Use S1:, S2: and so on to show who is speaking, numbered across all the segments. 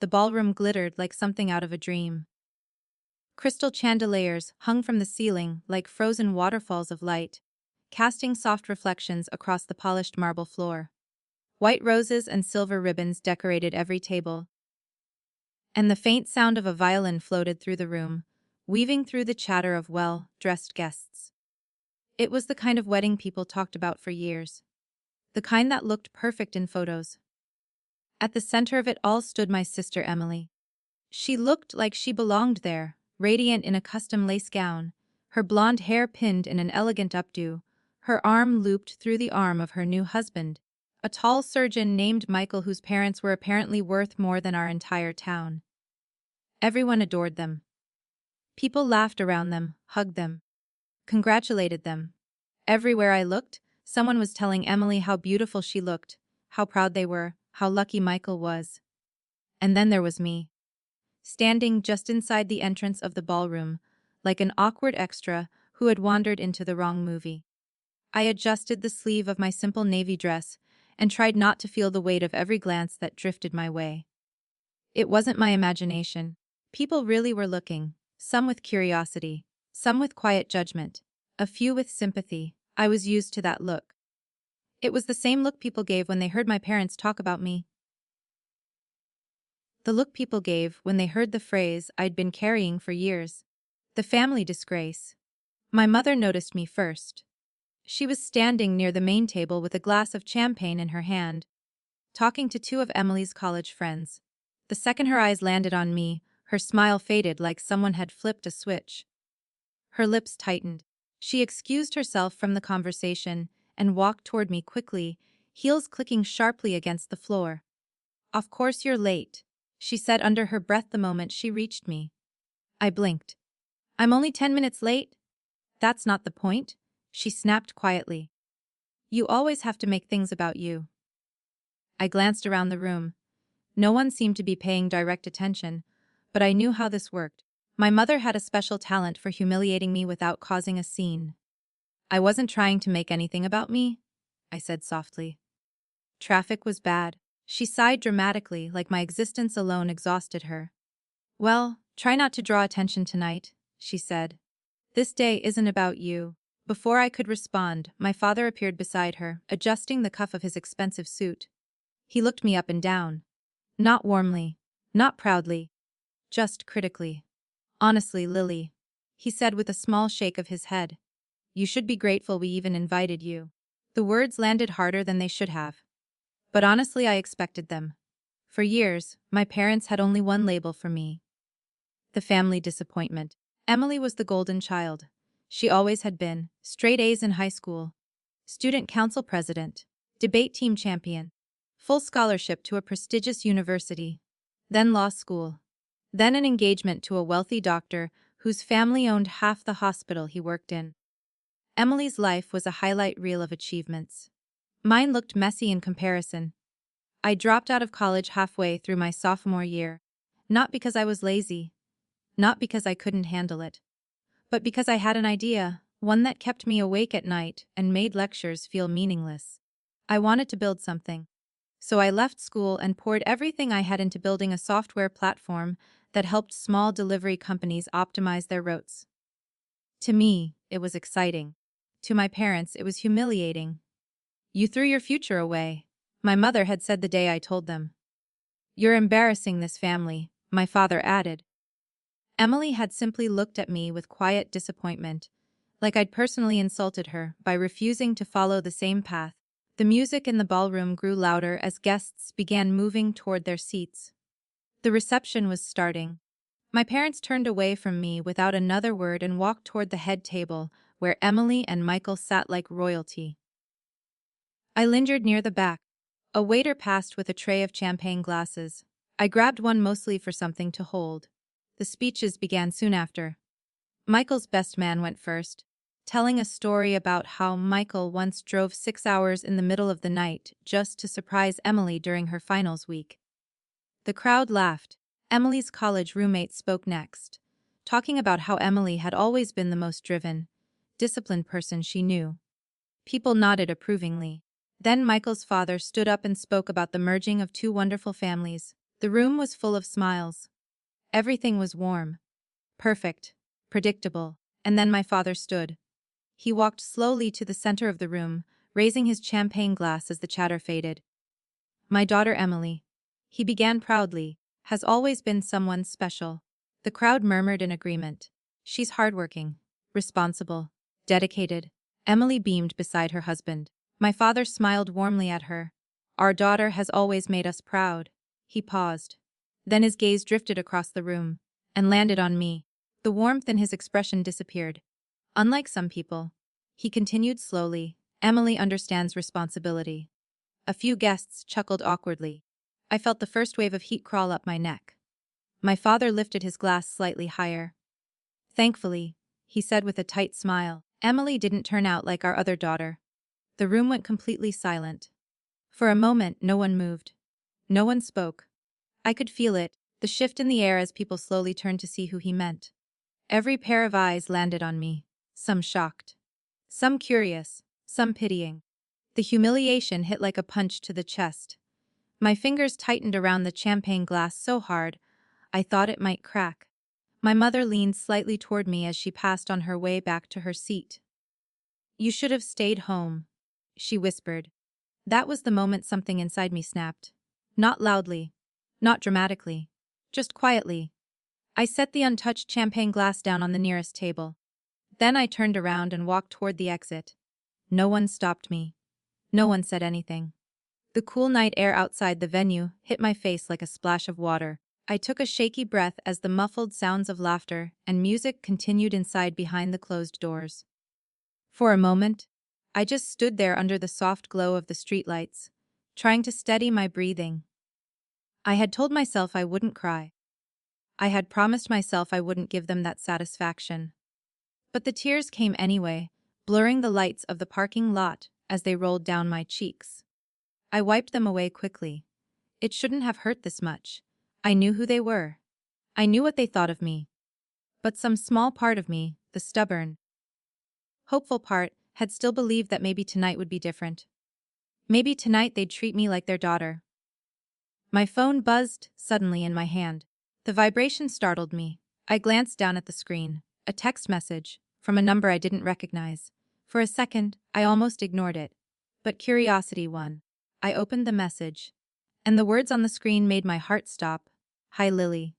S1: the ballroom glittered like something out of a dream. Crystal chandeliers hung from the ceiling like frozen waterfalls of light, casting soft reflections across the polished marble floor. White roses and silver ribbons decorated every table, and the faint sound of a violin floated through the room, weaving through the chatter of well-dressed guests. It was the kind of wedding people talked about for years. The kind that looked perfect in photos. At the center of it all stood my sister Emily. She looked like she belonged there, radiant in a custom lace gown, her blonde hair pinned in an elegant updo, her arm looped through the arm of her new husband, a tall surgeon named Michael whose parents were apparently worth more than our entire town. Everyone adored them. People laughed around them, hugged them, congratulated them. Everywhere I looked, someone was telling Emily how beautiful she looked, how proud they were, how lucky Michael was. And then there was me, standing just inside the entrance of the ballroom, like an awkward extra who had wandered into the wrong movie. I adjusted the sleeve of my simple navy dress and tried not to feel the weight of every glance that drifted my way. It wasn't my imagination. People really were looking, some with curiosity, some with quiet judgment, a few with sympathy. I was used to that look. It was the same look people gave when they heard my parents talk about me. The look people gave when they heard the phrase I'd been carrying for years. The family disgrace. My mother noticed me first. She was standing near the main table with a glass of champagne in her hand, talking to two of Emily's college friends. The second her eyes landed on me, her smile faded like someone had flipped a switch. Her lips tightened. She excused herself from the conversation and walked toward me quickly, heels clicking sharply against the floor. "Of course you're late," she said under her breath the moment she reached me. I blinked. "I'm only 10 minutes late?" "That's not the point," she snapped quietly. "You always have to make things about you." I glanced around the room. No one seemed to be paying direct attention, but I knew how this worked. My mother had a special talent for humiliating me without causing a scene. "I wasn't trying to make anything about me," I said softly. "Traffic was bad." She sighed dramatically, like my existence alone exhausted her. "Well, try not to draw attention tonight," she said. "This day isn't about you." Before I could respond, my father appeared beside her, adjusting the cuff of his expensive suit. He looked me up and down. Not warmly, not proudly, just critically. "Honestly, Lily," he said with a small shake of his head, "you should be grateful we even invited you." The words landed harder than they should have. But honestly, I expected them. For years, my parents had only one label for me: the family disappointment. Emily was the golden child. She always had been. Straight A's in high school, student council president, debate team champion, full scholarship to a prestigious university, then law school, then an engagement to a wealthy doctor whose family owned half the hospital he worked in. Emily's life was a highlight reel of achievements. Mine looked messy in comparison. I dropped out of college halfway through my sophomore year, not because I was lazy, not because I couldn't handle it, but because I had an idea, one that kept me awake at night and made lectures feel meaningless. I wanted to build something. So I left school and poured everything I had into building a software platform that helped small delivery companies optimize their routes. To me, it was exciting. To my parents, it was humiliating. "You threw your future away," my mother had said the day I told them. "You're embarrassing this family," my father added. Emily had simply looked at me with quiet disappointment, like I'd personally insulted her by refusing to follow the same path. The music in the ballroom grew louder as guests began moving toward their seats. The reception was starting. My parents turned away from me without another word and walked toward the head table, where Emily and Michael sat like royalty. I lingered near the back. A waiter passed with a tray of champagne glasses. I grabbed one mostly for something to hold. The speeches began soon after. Michael's best man went first, telling a story about how Michael once drove 6 hours in the middle of the night just to surprise Emily during her finals week. The crowd laughed. Emily's college roommate spoke next, talking about how Emily had always been the most driven, disciplined person she knew. People nodded approvingly. Then Michael's father stood up and spoke about the merging of two wonderful families, The room was full of smiles. Everything was warm, perfect, predictable, and then my father stood. He walked slowly to the center of the room, raising his champagne glass as the chatter faded. My daughter Emily, he began proudly, has always been someone special. The crowd murmured in agreement. She's hardworking, responsible, dedicated. Emily beamed beside her husband. My father smiled warmly at her. Our daughter has always made us proud. He paused. Then his gaze drifted across the room and landed on me. The warmth in his expression disappeared. Unlike some people, he continued slowly, Emily understands responsibility. A few guests chuckled awkwardly. I felt the first wave of heat crawl up my neck. My father lifted his glass slightly higher. Thankfully, he said with a tight smile, Emily didn't turn out like our other daughter. The room went completely silent. For a moment, no one moved. No one spoke. I could feel it, the shift in the air as people slowly turned to see who he meant. Every pair of eyes landed on me, some shocked, some curious, some pitying. The humiliation hit like a punch to the chest. My fingers tightened around the champagne glass so hard, I thought it might crack. My mother leaned slightly toward me as she passed on her way back to her seat. You should have stayed home, she whispered. That was the moment something inside me snapped. Not loudly, not dramatically, just quietly. I set the untouched champagne glass down on the nearest table. Then I turned around and walked toward the exit. No one stopped me. No one said anything. The cool night air outside the venue hit my face like a splash of water. I took a shaky breath as the muffled sounds of laughter and music continued inside behind the closed doors. For a moment, I just stood there under the soft glow of the streetlights, trying to steady my breathing. I had told myself I wouldn't cry. I had promised myself I wouldn't give them that satisfaction. But the tears came anyway, blurring the lights of the parking lot as they rolled down my cheeks. I wiped them away quickly. It shouldn't have hurt this much. I knew who they were. I knew what they thought of me. But some small part of me, the stubborn, hopeful part, had still believed that maybe tonight would be different. Maybe tonight they'd treat me like their daughter. My phone buzzed suddenly in my hand. The vibration startled me. I glanced down at the screen. A text message, from a number I didn't recognize. For a second, I almost ignored it. But curiosity won. I opened the message. And the words on the screen made my heart stop. Hi Lily.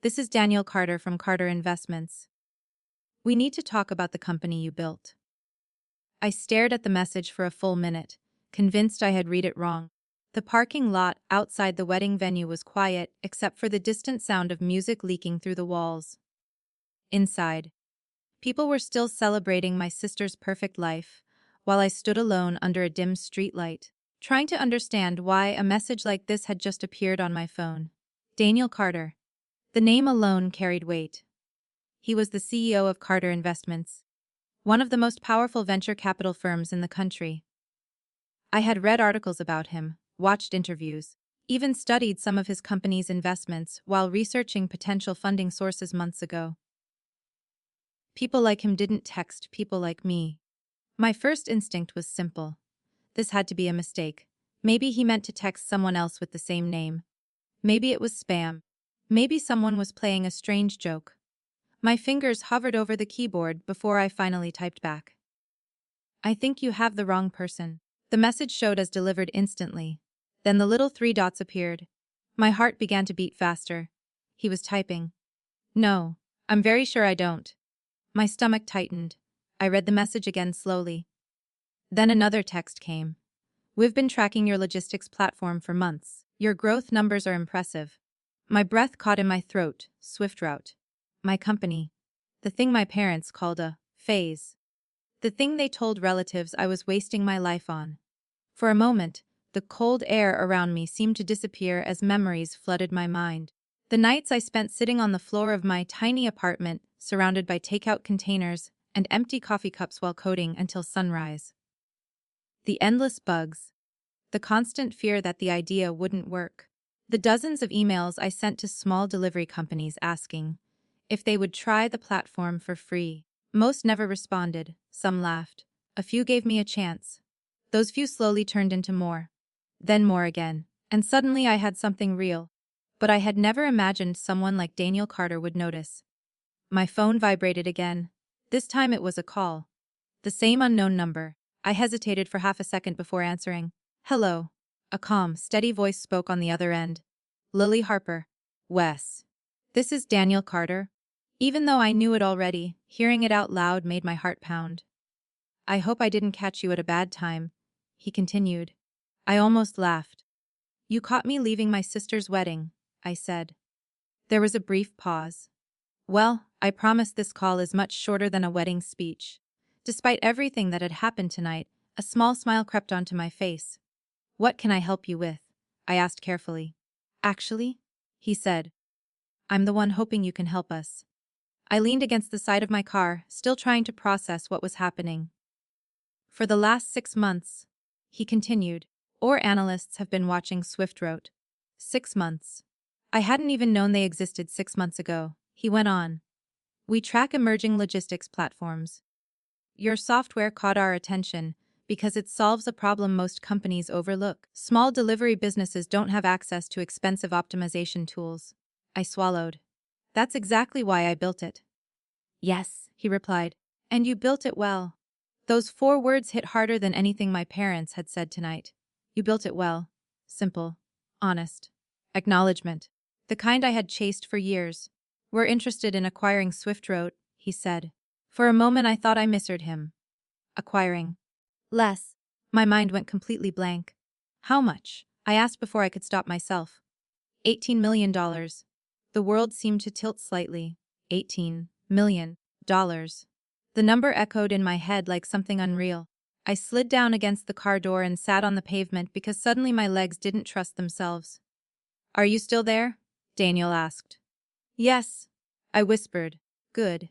S1: This is Daniel Carter from Carter Investments. We need to talk about the company you built. I stared at the message for a full minute, convinced I had read it wrong. The parking lot outside the wedding venue was quiet except for the distant sound of music leaking through the walls. Inside, people were still celebrating my sister's perfect life, while I stood alone under a dim streetlight, trying to understand why a message like this had just appeared on my phone. Daniel Carter. The name alone carried weight. He was the CEO of Carter Investments, one of the most powerful venture capital firms in the country. I had read articles about him, watched interviews, even studied some of his company's investments while researching potential funding sources months ago. People like him didn't text people like me. My first instinct was simple. This had to be a mistake. Maybe he meant to text someone else with the same name. Maybe it was spam. Maybe someone was playing a strange joke. My fingers hovered over the keyboard before I finally typed back. I think you have the wrong person. The message showed as delivered instantly. Then the little 3 dots appeared. My heart began to beat faster. He was typing. No, I'm very sure I don't. My stomach tightened. I read the message again slowly. Then another text came. We've been tracking your logistics platform for months. Your growth numbers are impressive. My breath caught in my throat. Swift route. My company. The thing my parents called a phase. The thing they told relatives I was wasting my life on. For a moment, the cold air around me seemed to disappear as memories flooded my mind. The nights I spent sitting on the floor of my tiny apartment, surrounded by takeout containers and empty coffee cups while coding until sunrise. The endless bugs. The constant fear that the idea wouldn't work. The dozens of emails I sent to small delivery companies asking if they would try the platform for free. Most never responded, some laughed. A few gave me a chance. Those few slowly turned into more. Then more again. And suddenly I had something real. But I had never imagined someone like Daniel Carter would notice. My phone vibrated again. This time it was a call. The same unknown number. I hesitated for half a second before answering. Hello. A calm, steady voice spoke on the other end. Lily Harper. Wes. This is Daniel Carter. Even though I knew it already, hearing it out loud made my heart pound. I hope I didn't catch you at a bad time, he continued. I almost laughed. You caught me leaving my sister's wedding, I said. There was a brief pause. Well, I promise this call is much shorter than a wedding speech. Despite everything that had happened tonight, a small smile crept onto my face. What can I help you with? I asked carefully. Actually, he said, I'm the one hoping you can help us. I leaned against the side of my car, still trying to process what was happening. For the last 6 months, he continued, or analysts have been watching Swift wrote. 6 months. I hadn't even known they existed 6 months ago, he went on. We track emerging logistics platforms. Your software caught our attention because it solves a problem most companies overlook. Small delivery businesses don't have access to expensive optimization tools. I swallowed. That's exactly why I built it. Yes, he replied. And you built it well. Those 4 words hit harder than anything my parents had said tonight. You built it well. Simple. Honest. Acknowledgement. The kind I had chased for years. We're interested in acquiring Swift wrote, he said. For a moment I thought I misheard him. Acquiring. Less. My mind went completely blank. How much? I asked before I could stop myself. $18 million. The world seemed to tilt slightly. $18 million. The number echoed in my head like something unreal. I slid down against the car door and sat on the pavement because suddenly my legs didn't trust themselves. Are you still there? Daniel asked. Yes, I whispered. Good.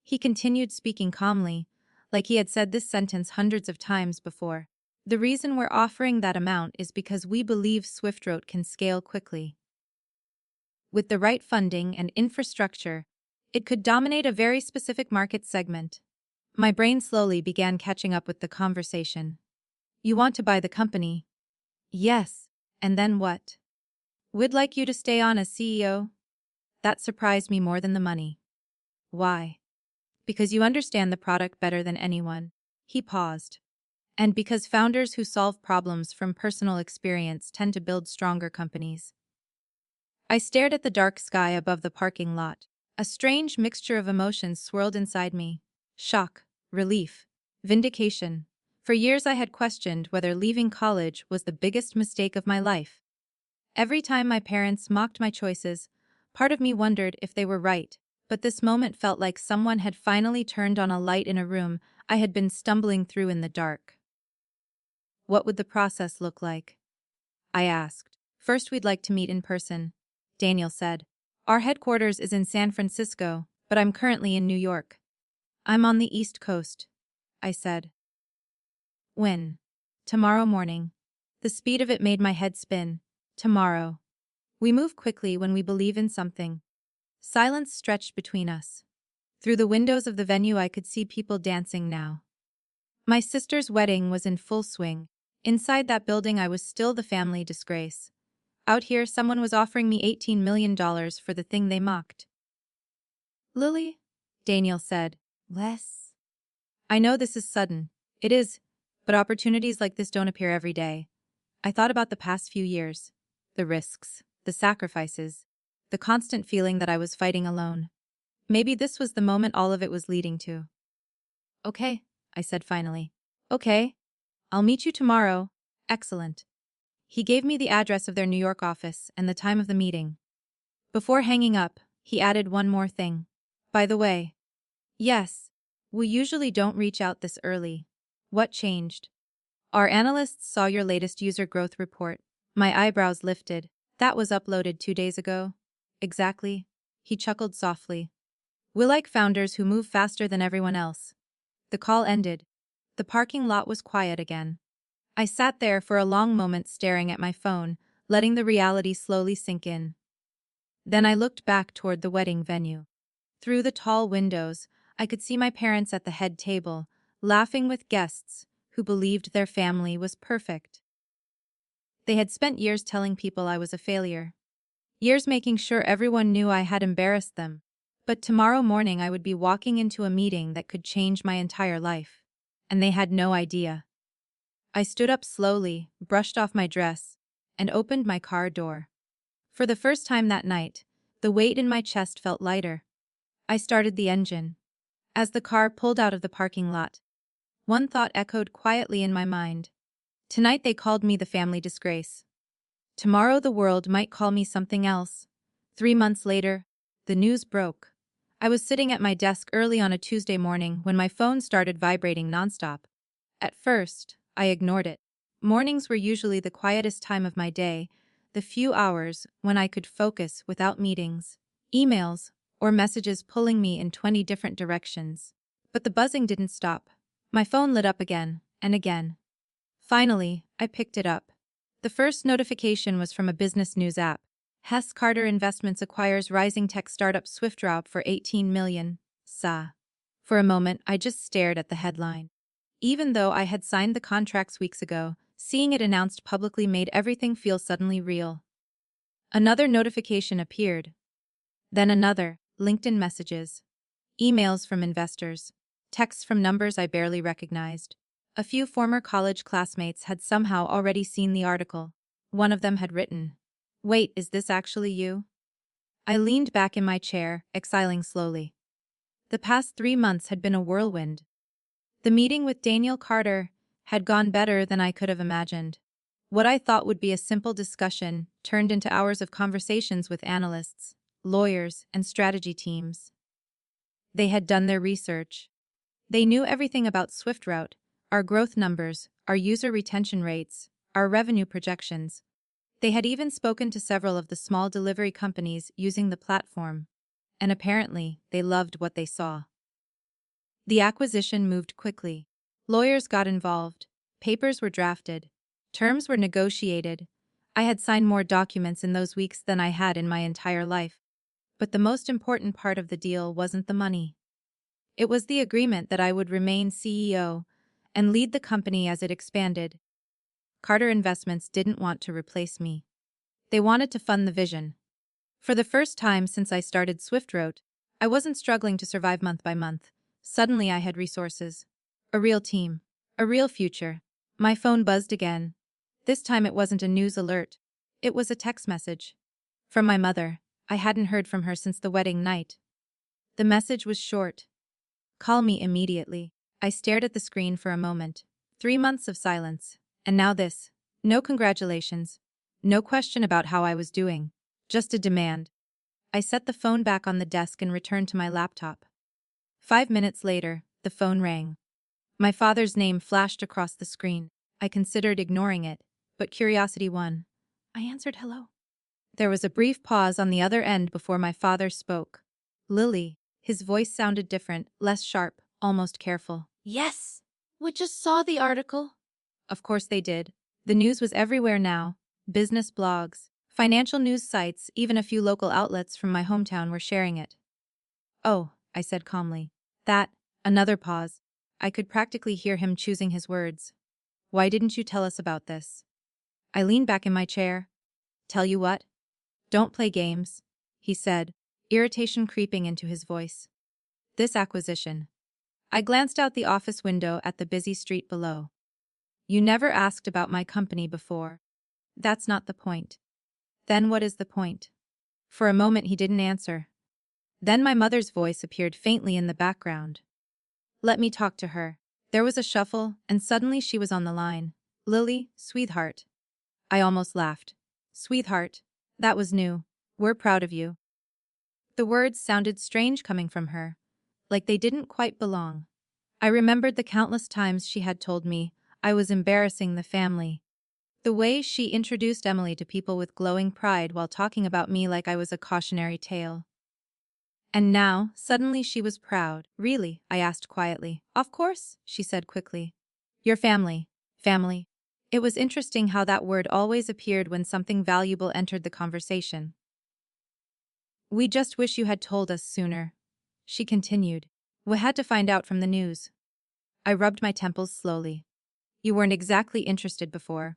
S1: He continued speaking calmly, like he had said this sentence hundreds of times before. The reason we're offering that amount is because we believe SwiftRote can scale quickly. With the right funding and infrastructure, it could dominate a very specific market segment. My brain slowly began catching up with the conversation. You want to buy the company? Yes. And then what? We'd like you to stay on as CEO. That surprised me more than the money. Why? Because you understand the product better than anyone. He paused. And because founders who solve problems from personal experience tend to build stronger companies. I stared at the dark sky above the parking lot. A strange mixture of emotions swirled inside me. Shock, relief, vindication. For years I had questioned whether leaving college was the biggest mistake of my life. Every time my parents mocked my choices, part of me wondered if they were right, but this moment felt like someone had finally turned on a light in a room I had been stumbling through in the dark. What would the process look like? I asked. First, we'd like to meet in person, Daniel said. Our headquarters is in San Francisco, but I'm currently in New York. I'm on the East Coast, I said. When? Tomorrow morning. The speed of it made my head spin. Tomorrow. We move quickly when we believe in something. Silence stretched between us. Through the windows of the venue I could see people dancing now. My sister's wedding was in full swing. Inside that building I was still the family disgrace. Out here someone was offering me $18 million for the thing they mocked. Lily? Daniel said. Less. I know this is sudden. It is. But opportunities like this don't appear every day. I thought about the past few years. The risks. The sacrifices. The constant feeling that I was fighting alone. Maybe this was the moment all of it was leading to. Okay, I said finally. Okay. I'll meet you tomorrow. Excellent. He gave me the address of their New York office and the time of the meeting. Before hanging up, he added one more thing. By the way. Yes. We usually don't reach out this early. What changed? Our analysts saw your latest user growth report. My eyebrows lifted. That was uploaded 2 days ago. Exactly. He chuckled softly. We like founders who move faster than everyone else. The call ended. The parking lot was quiet again. I sat there for a long moment staring at my phone, letting the reality slowly sink in. Then I looked back toward the wedding venue. Through the tall windows, I could see my parents at the head table, laughing with guests who believed their family was perfect. They had spent years telling people I was a failure. years making sure everyone knew I had embarrassed them. But tomorrow morning I would be walking into a meeting that could change my entire life. And they had no idea. I stood up slowly, brushed off my dress, and opened my car door. For the first time that night, the weight in my chest felt lighter. I started the engine. As the car pulled out of the parking lot, one thought echoed quietly in my mind. Tonight they called me the family disgrace. Tomorrow the world might call me something else. 3 months later, the news broke. I was sitting at my desk early on a Tuesday morning when my phone started vibrating nonstop. At first, I ignored it. Mornings were usually the quietest time of my day, the few hours when I could focus without meetings, emails, or messages pulling me in 20 different directions. But the buzzing didn't stop. My phone lit up again and again. Finally, I picked it up. The first notification was from a business news app. Hess Carter Investments acquires rising tech startup SwiftDrop for 18 million. SA. For a moment, I just stared at the headline. Even though I had signed the contracts weeks ago, seeing it announced publicly made everything feel suddenly real. Another notification appeared. Then another, LinkedIn messages. Emails from investors. Texts from numbers I barely recognized. A few former college classmates had somehow already seen the article. One of them had written, "Wait, is this actually you?" I leaned back in my chair, exhaling slowly. The past 3 months had been a whirlwind. The meeting with Daniel Carter had gone better than I could have imagined. What I thought would be a simple discussion turned into hours of conversations with analysts, lawyers, and strategy teams. They had done their research. They knew everything about SwiftRoute, our growth numbers, our user retention rates, our revenue projections. They had even spoken to several of the small delivery companies using the platform. And apparently, they loved what they saw. The acquisition moved quickly. Lawyers got involved. Papers were drafted. Terms were negotiated. I had signed more documents in those weeks than I had in my entire life. But the most important part of the deal wasn't the money. It was the agreement that I would remain CEO and lead the company as it expanded. Carter Investments didn't want to replace me. They wanted to fund the vision. For the first time since I started SwiftRoute, I wasn't struggling to survive month by month. Suddenly I had resources. A real team. A real future. My phone buzzed again. This time it wasn't a news alert. It was a text message. From my mother. I hadn't heard from her since the wedding night. The message was short. "Call me immediately." I stared at the screen for a moment. 3 months of silence. And now this. No congratulations. No question about how I was doing. Just a demand. I set the phone back on the desk and returned to my laptop. 5 minutes later, the phone rang. My father's name flashed across the screen. I considered ignoring it, but curiosity won. I answered hello. There was a brief pause on the other end before my father spoke. "Lily." His voice sounded different, less sharp, almost careful. "Yes. We just saw the article." Of course they did. The news was everywhere now. Business blogs, financial news sites, even a few local outlets from my hometown were sharing it. "Oh," I said calmly. Another pause. I could practically hear him choosing his words. "Why didn't you tell us about this?" I leaned back in my chair. "Tell you what? Don't play games," he said, irritation creeping into his voice. "This acquisition." I glanced out the office window at the busy street below. "You never asked about my company before." "That's not the point." "Then what is the point?" For a moment he didn't answer. Then my mother's voice appeared faintly in the background. "Let me talk to her." There was a shuffle, and suddenly she was on the line. "Lily, sweetheart." I almost laughed. "Sweetheart." That was new. "We're proud of you." The words sounded strange coming from her, like they didn't quite belong. I remembered the countless times she had told me I was embarrassing the family. The way she introduced Emily to people with glowing pride while talking about me like I was a cautionary tale. And now, suddenly she was proud. "Really?" I asked quietly. "Of course," she said quickly. "Your family." Family. It was interesting how that word always appeared when something valuable entered the conversation. "We just wish you had told us sooner," she continued. "We had to find out from the news." I rubbed my temples slowly. "You weren't exactly interested before."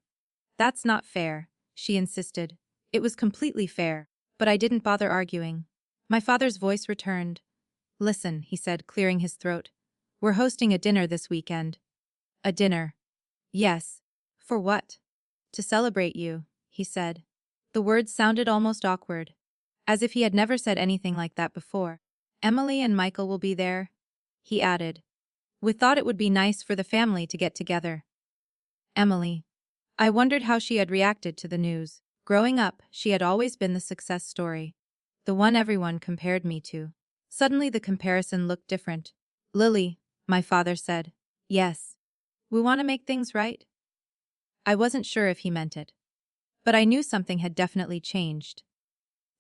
S1: "That's not fair," she insisted. "It was completely fair." But I didn't bother arguing. My father's voice returned. Listen, he said, clearing his throat. We're hosting a dinner this weekend. A dinner. Yes. For what? To celebrate you, he said. The words sounded almost awkward, as if he had never said anything like that before. Emily and Michael will be there, he added. We thought it would be nice for the family to get together. Emily. I wondered how she had reacted to the news. Growing up, she had always been the success story. The one everyone compared me to. Suddenly the comparison looked different. Lily, my father said. Yes. We want to make things right? I wasn't sure if he meant it. But I knew something had definitely changed.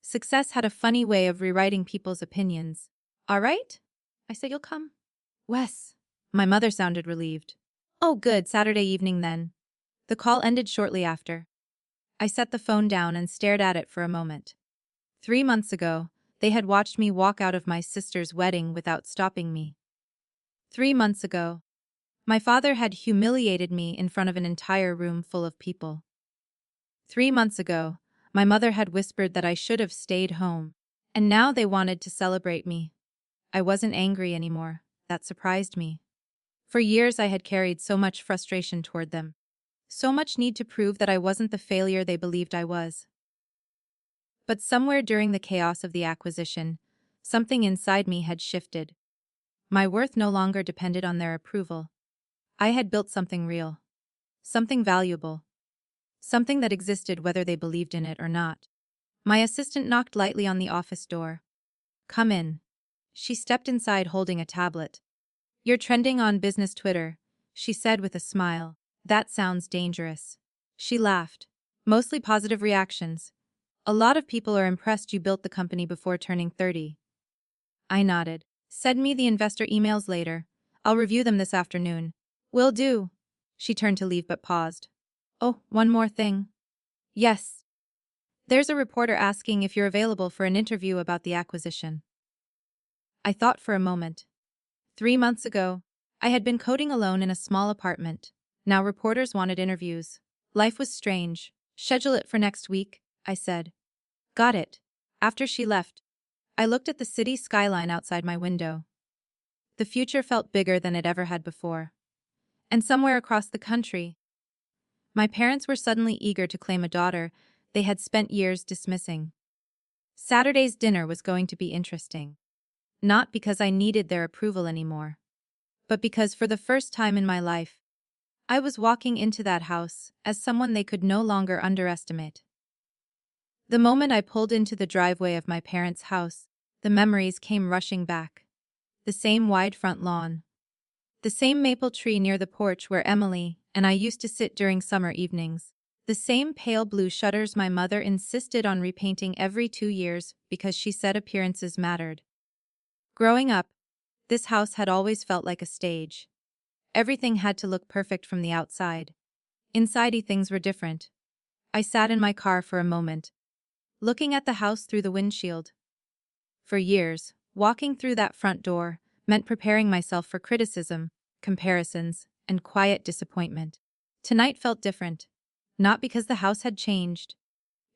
S1: Success had a funny way of rewriting people's opinions. All right? I said, you'll come? Wes. My mother sounded relieved. Oh good, Saturday evening then. The call ended shortly after. I set the phone down and stared at it for a moment. 3 months ago, they had watched me walk out of my sister's wedding without stopping me. 3 months ago, my father had humiliated me in front of an entire room full of people. 3 months ago, my mother had whispered that I should have stayed home, and now they wanted to celebrate me. I wasn't angry anymore. That surprised me. For years I had carried so much frustration toward them. So much need to prove that I wasn't the failure they believed I was. But somewhere during the chaos of the acquisition, something inside me had shifted. My worth no longer depended on their approval. I had built something real. Something valuable. Something that existed whether they believed in it or not. My assistant knocked lightly on the office door. Come in. She stepped inside holding a tablet. You're trending on business Twitter, she said with a smile. That sounds dangerous. She laughed. Mostly positive reactions. A lot of people are impressed you built the company before turning 30. I nodded. Send me the investor emails later. I'll review them this afternoon. Will do. She turned to leave but paused. Oh, one more thing. Yes. There's a reporter asking if you're available for an interview about the acquisition. I thought for a moment. 3 months ago, I had been coding alone in a small apartment. Now reporters wanted interviews. Life was strange. Schedule it for next week, I said. Got it. After she left, I looked at the city skyline outside my window. The future felt bigger than it ever had before. And somewhere across the country, my parents were suddenly eager to claim a daughter they had spent years dismissing. Saturday's dinner was going to be interesting. Not because I needed their approval anymore, but because for the first time in my life, I was walking into that house as someone they could no longer underestimate. The moment I pulled into the driveway of my parents' house, the memories came rushing back. The same wide front lawn. The same maple tree near the porch where Emily and I used to sit during summer evenings. The same pale blue shutters my mother insisted on repainting every 2 years because she said appearances mattered. Growing up, this house had always felt like a stage. Everything had to look perfect from the outside. Inside things were different. I sat in my car for a moment, looking at the house through the windshield. For years, walking through that front door meant preparing myself for criticism, comparisons, and quiet disappointment. Tonight felt different. Not because the house had changed.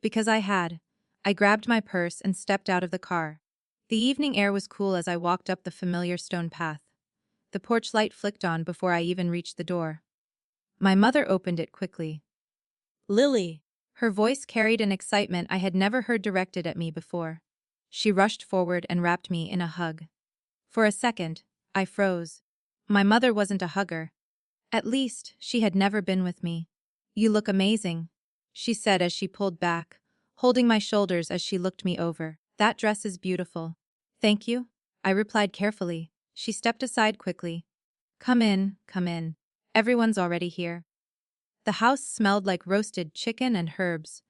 S1: Because I had. I grabbed my purse and stepped out of the car. The evening air was cool as I walked up the familiar stone path. The porch light flicked on before I even reached the door. My mother opened it quickly. Lily. Her voice carried an excitement I had never heard directed at me before. She rushed forward and wrapped me in a hug. For a second, I froze. My mother wasn't a hugger. At least, she had never been with me. You look amazing, she said as she pulled back, holding my shoulders as she looked me over. That dress is beautiful. Thank you, I replied carefully. She stepped aside quickly. Come in, come in. Everyone's already here. The house smelled like roasted chicken and herbs,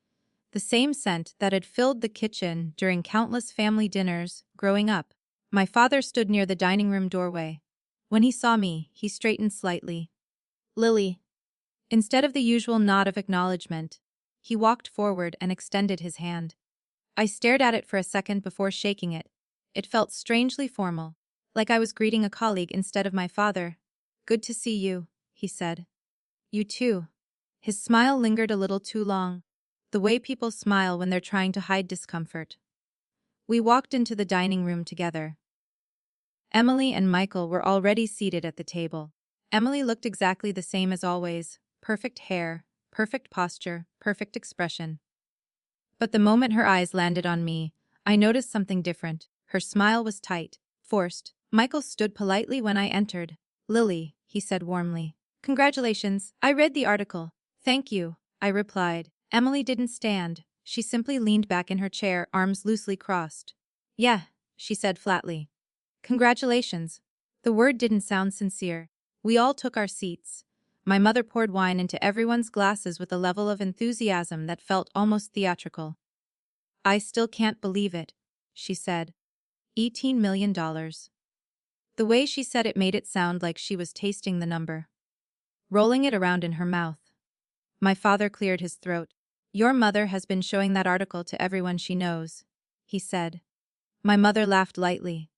S1: the same scent that had filled the kitchen during countless family dinners growing up. My father stood near the dining room doorway. When he saw me, he straightened slightly. Lily. Instead of the usual nod of acknowledgement, he walked forward and extended his hand. I stared at it for a second before shaking it. It felt strangely formal, like I was greeting a colleague instead of my father. Good to see you, he said. You too. His smile lingered a little too long. the way people smile when they're trying to hide discomfort. We walked into the dining room together. Emily and Michael were already seated at the table. Emily looked exactly the same as always, perfect hair, perfect posture, perfect expression. But the moment her eyes landed on me, I noticed something different. Her smile was tight, forced. Michael stood politely when I entered. "Lily," he said warmly. "Congratulations, I read the article." "Thank you," I replied. Emily didn't stand. She simply leaned back in her chair, arms loosely crossed. "Yeah," she said flatly. "Congratulations." The word didn't sound sincere. We all took our seats. My mother poured wine into everyone's glasses with a level of enthusiasm that felt almost theatrical. "I still can't believe it," she said. $18 million. The way she said it made it sound like she was tasting the number, rolling it around in her mouth. My father cleared his throat. "Your mother has been showing that article to everyone she knows," he said. My mother laughed lightly.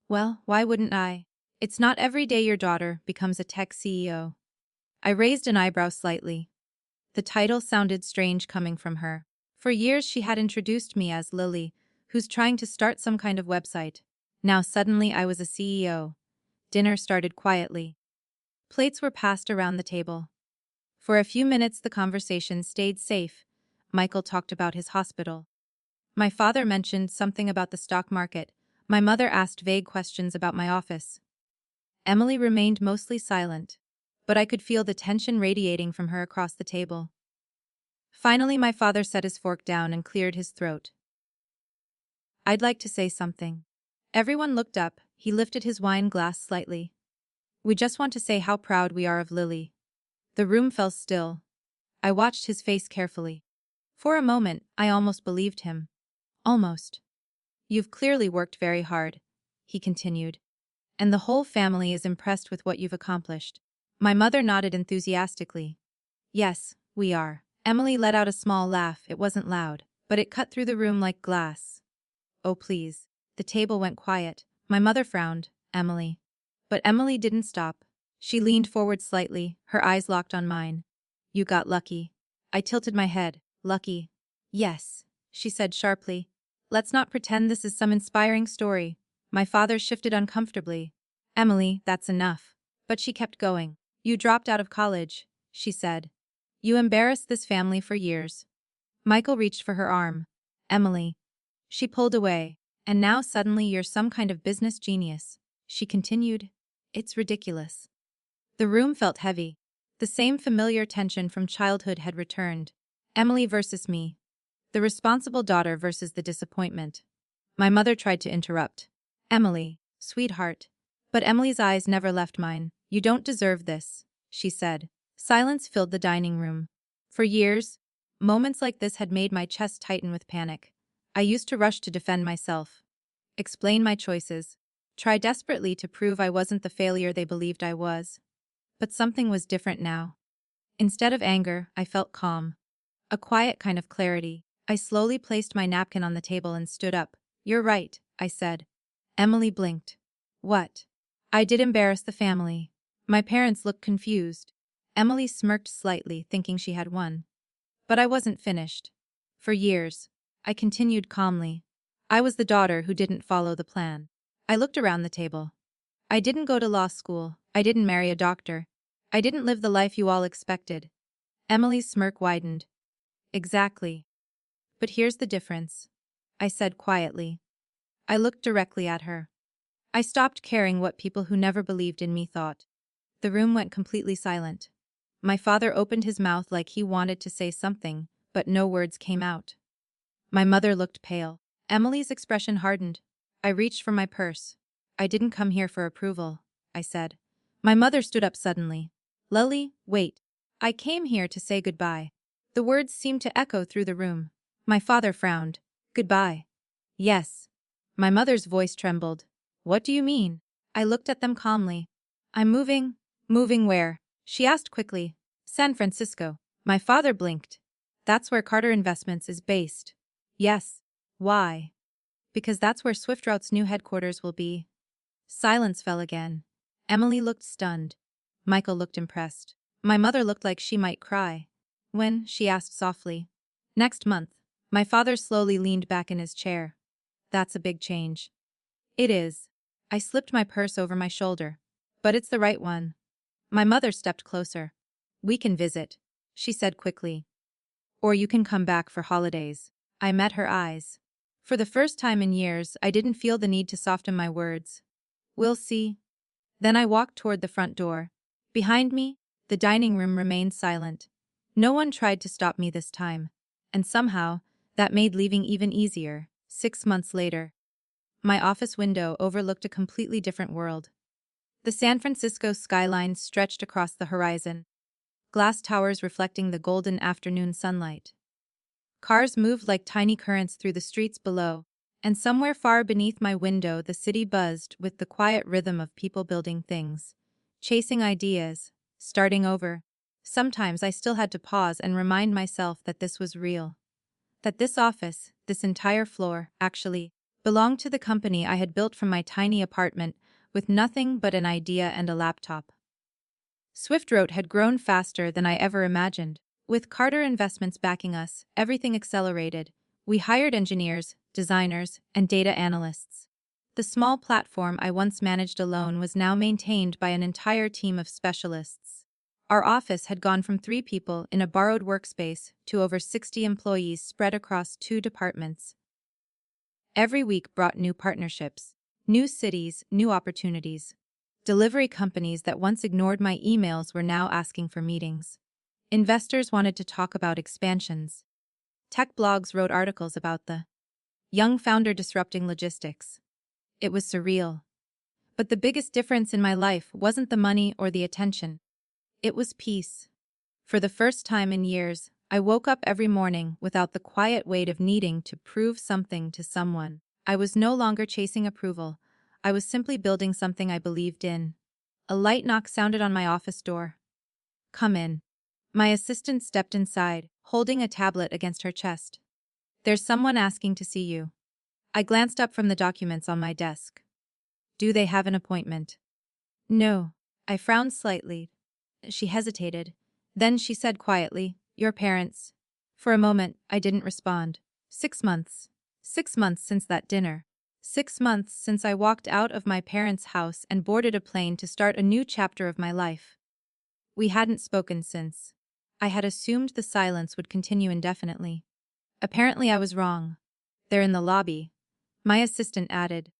S1: "Well, why wouldn't I? It's not every day your daughter becomes a tech CEO." I raised an eyebrow slightly. The title sounded strange coming from her. For years she had introduced me as Lily, who's trying to start some kind of website. Now suddenly I was a CEO. Dinner started quietly. Plates were passed around the table. For a few minutes the conversation stayed safe. Michael talked about his hospital. My father mentioned something about the stock market. My mother asked vague questions about my office. Emily remained mostly silent, but I could feel the tension radiating from her across the table. Finally my father set his fork down and cleared his throat. "I'd like to say something." Everyone looked up. He lifted his wine glass slightly. "We just want to say how proud we are of Lily." The room fell still. I watched his face carefully. For a moment, I almost believed him. Almost. "You've clearly worked very hard," he continued. "And the whole family is impressed with what you've accomplished." My mother nodded enthusiastically. "Yes, we are." Emily let out a small laugh. It wasn't loud, but it cut through the room like glass. "Oh, please." The table went quiet. My mother frowned. "Emily." But Emily didn't stop. She leaned forward slightly, her eyes locked on mine. "You got lucky." I tilted my head. "Lucky?" "Yes," she said sharply. "Let's not pretend this is some inspiring story." My father shifted uncomfortably. "Emily, that's enough." But she kept going. "You dropped out of college," she said. "You embarrassed this family for years." Michael reached for her arm. "Emily." She pulled away. "And now suddenly you're some kind of business genius," she continued. "It's ridiculous." The room felt heavy. The same familiar tension from childhood had returned. Emily versus me. The responsible daughter versus the disappointment. My mother tried to interrupt. "Emily, sweetheart." But Emily's eyes never left mine. "You don't deserve this," she said. Silence filled the dining room. For years, moments like this had made my chest tighten with panic. I used to rush to defend myself, explain my choices, try desperately to prove I wasn't the failure they believed I was. But something was different now. Instead of anger, I felt calm. A quiet kind of clarity. I slowly placed my napkin on the table and stood up. "You're right," I said. Emily blinked. "What?" "I did embarrass the family." My parents looked confused. Emily smirked slightly, thinking she had won. But I wasn't finished. For years, I continued calmly. I was the daughter who didn't follow the plan. I looked around the table. I didn't go to law school. I didn't marry a doctor. I didn't live the life you all expected. Emily's smirk widened. "Exactly. But here's the difference," I said quietly. I looked directly at her. I stopped caring what people who never believed in me thought. The room went completely silent. My father opened his mouth like he wanted to say something, but no words came out. My mother looked pale. Emily's expression hardened. I reached for my purse. "I didn't come here for approval," I said. My mother stood up suddenly. "Lily, wait. I came here to say goodbye." The words seemed to echo through the room. My father frowned. "Goodbye?" "Yes." My mother's voice trembled. "What do you mean?" I looked at them calmly. "I'm moving." "Moving where?" she asked quickly. "San Francisco." My father blinked. "That's where Carter Investments is based." "Yes." "Why?" "Because that's where SwiftRoute's new headquarters will be." Silence fell again. Emily looked stunned. Michael looked impressed. My mother looked like she might cry. "When?" she asked softly. Next month. My father slowly leaned back in his chair. That's a big change. It is. I slipped my purse over my shoulder. But it's the right one. My mother stepped closer. We can visit, she said quickly. Or you can come back for holidays. I met her eyes. For the first time in years, I didn't feel the need to soften my words. We'll see. Then I walked toward the front door. Behind me, the dining room remained silent. No one tried to stop me this time. And somehow, that made leaving even easier. 6 months later, my office window overlooked a completely different world. The San Francisco skyline stretched across the horizon, glass towers reflecting the golden afternoon sunlight. Cars moved like tiny currents through the streets below, and somewhere far beneath my window the city buzzed with the quiet rhythm of people building things, chasing ideas, starting over. Sometimes I still had to pause and remind myself that this was real. That this office, this entire floor, actually, belonged to the company I had built from my tiny apartment with nothing but an idea and a laptop. Swift Road had grown faster than I ever imagined. With Carter Investments backing us, everything accelerated. We hired engineers, designers, and data analysts. The small platform I once managed alone was now maintained by an entire team of specialists. Our office had gone from 3 people in a borrowed workspace to over 60 employees spread across 2 departments. Every week brought new partnerships, new cities, new opportunities. Delivery companies that once ignored my emails were now asking for meetings. Investors wanted to talk about expansions. Tech blogs wrote articles about the young founder disrupting logistics. It was surreal. But the biggest difference in my life wasn't the money or the attention. It was peace. For the first time in years, I woke up every morning without the quiet weight of needing to prove something to someone. I was no longer chasing approval. I was simply building something I believed in. A light knock sounded on my office door. Come in. My assistant stepped inside, holding a tablet against her chest. There's someone asking to see you. I glanced up from the documents on my desk. Do they have an appointment? No. I frowned slightly. She hesitated. Then she said quietly, your parents. For a moment, I didn't respond. 6 months. 6 months since that dinner. 6 months since I walked out of my parents' house and boarded a plane to start a new chapter of my life. We hadn't spoken since. I had assumed the silence would continue indefinitely. Apparently I was wrong. They're in the lobby. My assistant added.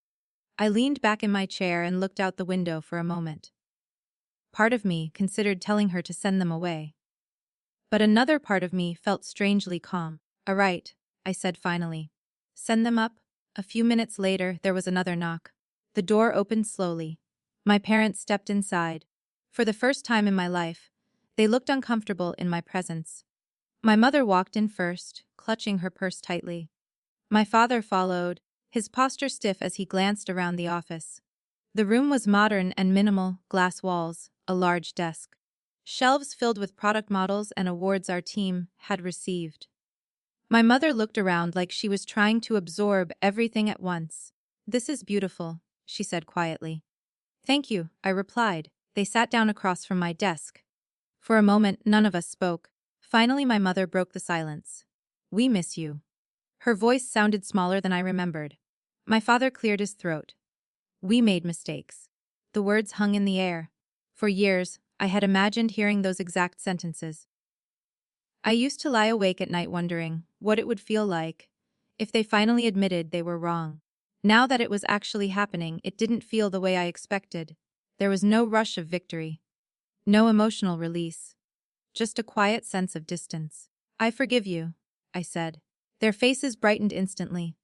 S1: I leaned back in my chair and looked out the window for a moment. Part of me considered telling her to send them away. But another part of me felt strangely calm. All right, I said finally. Send them up. A few minutes later, there was another knock. The door opened slowly. My parents stepped inside. For the first time in my life, they looked uncomfortable in my presence. My mother walked in first, clutching her purse tightly. My father followed, his posture stiff as he glanced around the office. The room was modern and minimal, glass walls, a large desk. Shelves filled with product models and awards our team had received. My mother looked around like she was trying to absorb everything at once. This is beautiful, she said quietly. Thank you, I replied. They sat down across from my desk. For a moment, none of us spoke. Finally, my mother broke the silence. We miss you. Her voice sounded smaller than I remembered. My father cleared his throat. We made mistakes. The words hung in the air. For years, I had imagined hearing those exact sentences. I used to lie awake at night wondering what it would feel like if they finally admitted they were wrong. Now that it was actually happening, it didn't feel the way I expected. There was no rush of victory. No emotional release. Just a quiet sense of distance. I forgive you, I said. Their faces brightened instantly.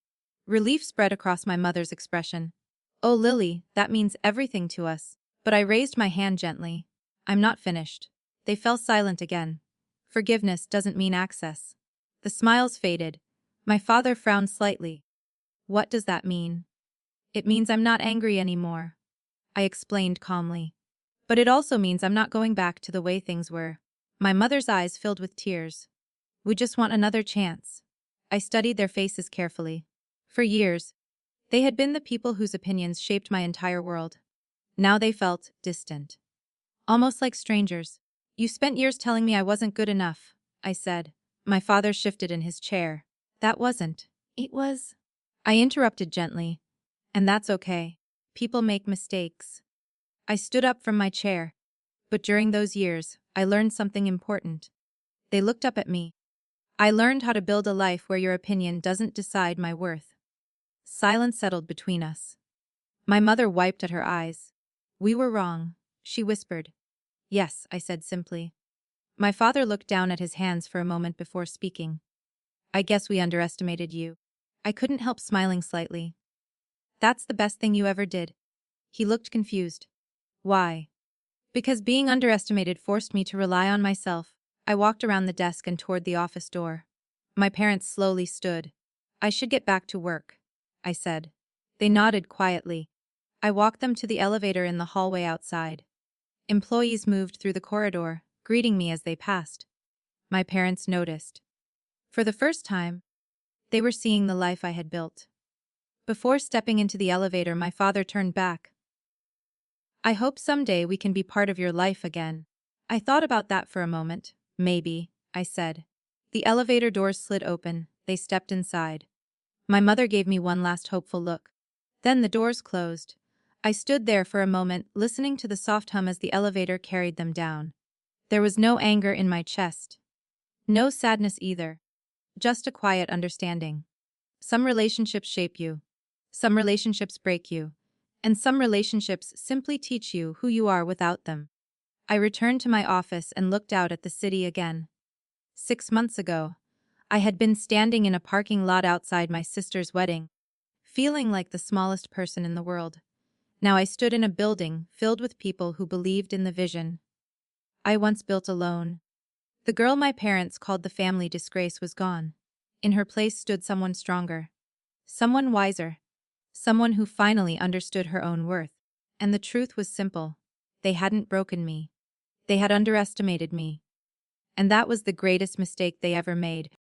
S1: Relief spread across my mother's expression. Oh, Lily, that means everything to us. But I raised my hand gently. I'm not finished. They fell silent again. Forgiveness doesn't mean access. The smiles faded. My father frowned slightly. What does that mean? It means I'm not angry anymore, I explained calmly. But it also means I'm not going back to the way things were. My mother's eyes filled with tears. We just want another chance. I studied their faces carefully. For years, they had been the people whose opinions shaped my entire world. Now they felt distant. Almost like strangers. You spent years telling me I wasn't good enough, I said. My father shifted in his chair. That wasn't. It was. I interrupted gently. And that's okay. People make mistakes. I stood up from my chair. But during those years, I learned something important. They looked up at me. I learned how to build a life where your opinion doesn't decide my worth. Silence settled between us. My mother wiped at her eyes. We were wrong, she whispered. Yes, I said simply. My father looked down at his hands for a moment before speaking. I guess we underestimated you. I couldn't help smiling slightly. That's the best thing you ever did. He looked confused. Why? Because being underestimated forced me to rely on myself. I walked around the desk and toward the office door. My parents slowly stood. I should get back to work, I said. They nodded quietly. I walked them to the elevator in the hallway outside. Employees moved through the corridor, greeting me as they passed. My parents noticed. For the first time, they were seeing the life I had built. Before stepping into the elevator, my father turned back. I hope someday we can be part of your life again. I thought about that for a moment. Maybe, I said. The elevator doors slid open. They stepped inside. My mother gave me one last hopeful look. Then the doors closed. I stood there for a moment, listening to the soft hum as the elevator carried them down. There was no anger in my chest. No sadness either. Just a quiet understanding. Some relationships shape you. Some relationships break you. And some relationships simply teach you who you are without them. I returned to my office and looked out at the city again. 6 months ago, I had been standing in a parking lot outside my sister's wedding, feeling like the smallest person in the world. Now I stood in a building filled with people who believed in the vision I once built alone. The girl my parents called the family disgrace was gone. In her place stood someone stronger. Someone wiser. Someone who finally understood her own worth. And the truth was simple. They hadn't broken me. They had underestimated me. And that was the greatest mistake they ever made.